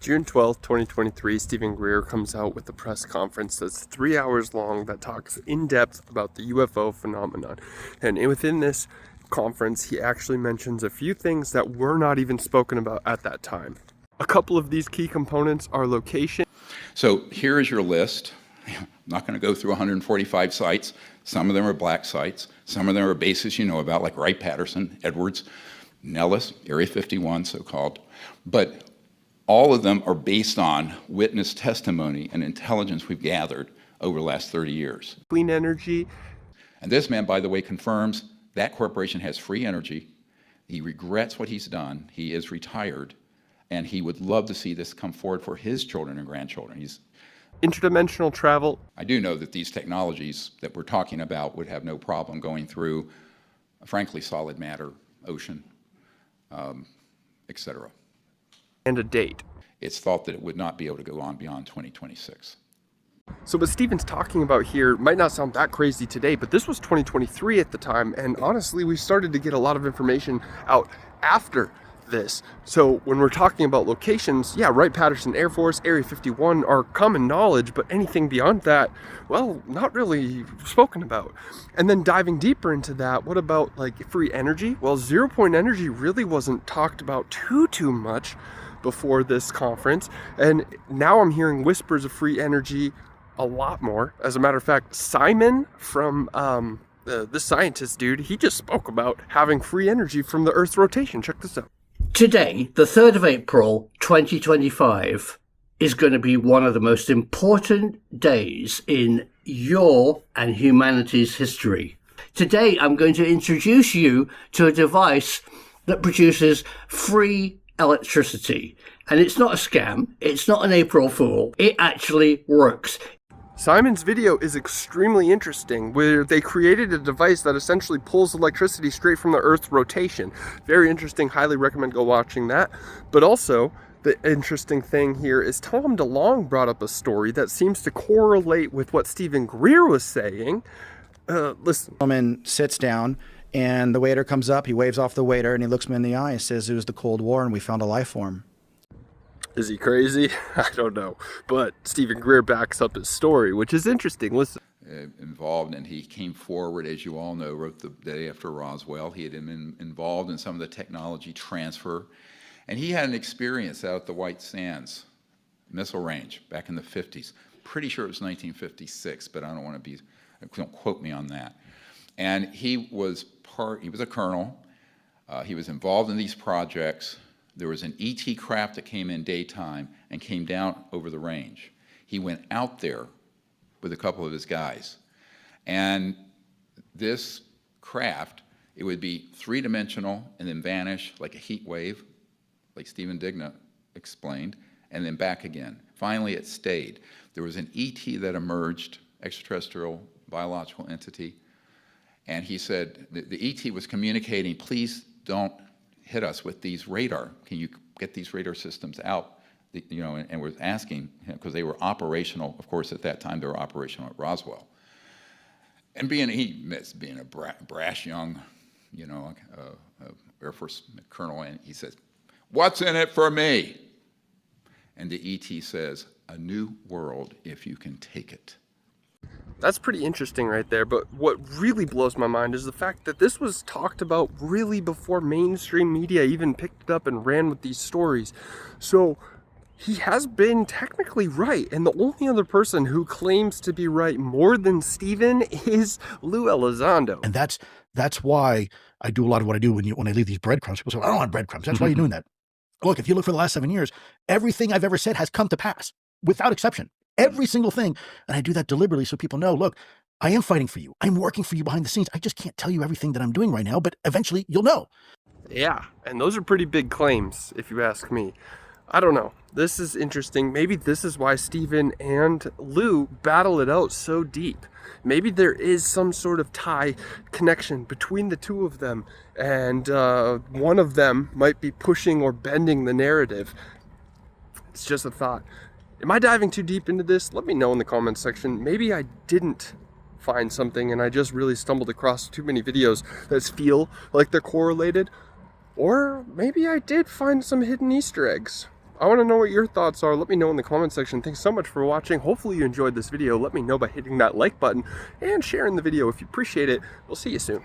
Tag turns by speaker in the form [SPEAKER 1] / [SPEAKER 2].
[SPEAKER 1] June 12th, 2023, Steven Greer comes out with a press conference that's 3 hours long that talks in depth about the UFO phenomenon. And within this conference, he actually mentions a few things that were not even spoken about at that time. A couple of these key components are location.
[SPEAKER 2] So here is your list. I'm not going to go through 145 sites. Some of them are black sites. Some of them are bases you know about, like Wright-Patterson, Edwards, Nellis, Area 51, so-called. But all of them are based on witness testimony and intelligence we've gathered over the last 30 years.
[SPEAKER 1] Clean energy.
[SPEAKER 2] And this man, by the way, confirms that corporation has free energy. He regrets what he's done. He is retired, and he would love to see this come forward for his children and grandchildren.
[SPEAKER 1] Interdimensional travel.
[SPEAKER 2] I do know that these technologies that we're talking about would have no problem going through, frankly, solid matter, ocean, etc.
[SPEAKER 1] And a date.
[SPEAKER 2] It's thought that it would not be able to go on beyond 2026.
[SPEAKER 1] So what Steven's talking about here might not sound that crazy today, but this was 2023 at the time, and honestly, we started to get a lot of information out after this. So when we're talking about locations, yeah, Wright-Patterson Air Force, Area 51 are common knowledge, but anything beyond that, well, not really spoken about. And then diving deeper into that, what about like free energy? Well, zero-point energy really wasn't talked about too much before this conference, and now I'm hearing whispers of free energy a lot more. As a matter of fact, Simon from the scientist dude, he just spoke about having free energy from the Earth's rotation. Check this out.
[SPEAKER 3] Today, the 3rd of April, 2025, is going to be one of the most important days in your and humanity's history. Today, I'm going to introduce you to a device that produces free electricity. And it's not a scam. It's not an April Fool. It actually works.
[SPEAKER 1] Simon's video is extremely interesting, where they created a device that essentially pulls electricity straight from the Earth's rotation. Very interesting. Highly recommend go watching that. But also, the interesting thing here is Tom DeLonge brought up a story that seems to correlate with what Steven Greer was saying. Listen.
[SPEAKER 4] The woman sits down, and the waiter comes up. He waves off the waiter, and he looks me in the eye and says, "It was the Cold War, and we found a life form."
[SPEAKER 1] Is he crazy? I don't know. But Steven Greer backs up his story, which is interesting. Listen.
[SPEAKER 2] Involved, and he came forward, as you all know, wrote the day after Roswell. He had been involved in some of the technology transfer, and he had an experience out at the White Sands missile range back in the 50s. Pretty sure it was 1956, but I don't quote me on that. And he was a colonel. He was involved in these projects. There was an ET craft that came in daytime and came down over the range. He went out there with a couple of his guys. And this craft, it would be three-dimensional and then vanish like a heat wave, like Stephen Digna explained, and then back again. Finally, it stayed. There was an ET that emerged, extraterrestrial biological entity, and he said, the ET was communicating, please don't hit us with these radar. Can you get these radar systems out? And was asking, because they were operational, of course, at that time they were operational at Roswell. And being a brash young, Air Force colonel, and he says, "What's in it for me?" And the ET says, "A new world if you can take it."
[SPEAKER 1] That's pretty interesting right there, but what really blows my mind is the fact that this was talked about really before mainstream media even picked it up and ran with these stories. So he has been technically right, and the only other person who claims to be right more than Steven is Lou Elizondo.
[SPEAKER 5] And that's why I do a lot of what I do when I leave these breadcrumbs. People say, "I don't want breadcrumbs." That's why you're doing that. Look, if you look for the last 7 years, everything I've ever said has come to pass, without exception. Every single thing. And I do that deliberately so people know, look, I am fighting for you. I'm working for you behind the scenes. I just can't tell you everything that I'm doing right now, but eventually you'll know.
[SPEAKER 1] Yeah, and those are pretty big claims, if you ask me. I don't know. This is interesting. Maybe this is why Steven and Lou battle it out so deep. Maybe there is some sort of tie connection between the two of them, and one of them might be pushing or bending the narrative. It's just a thought. Am I diving too deep into this? Let me know in the comments section. Maybe I didn't find something and I just really stumbled across too many videos that feel like they're correlated. Or maybe I did find some hidden Easter eggs. I want to know what your thoughts are. Let me know in the comment section. Thanks so much for watching. Hopefully you enjoyed this video. Let me know by hitting that like button and sharing the video if you appreciate it. We'll see you soon.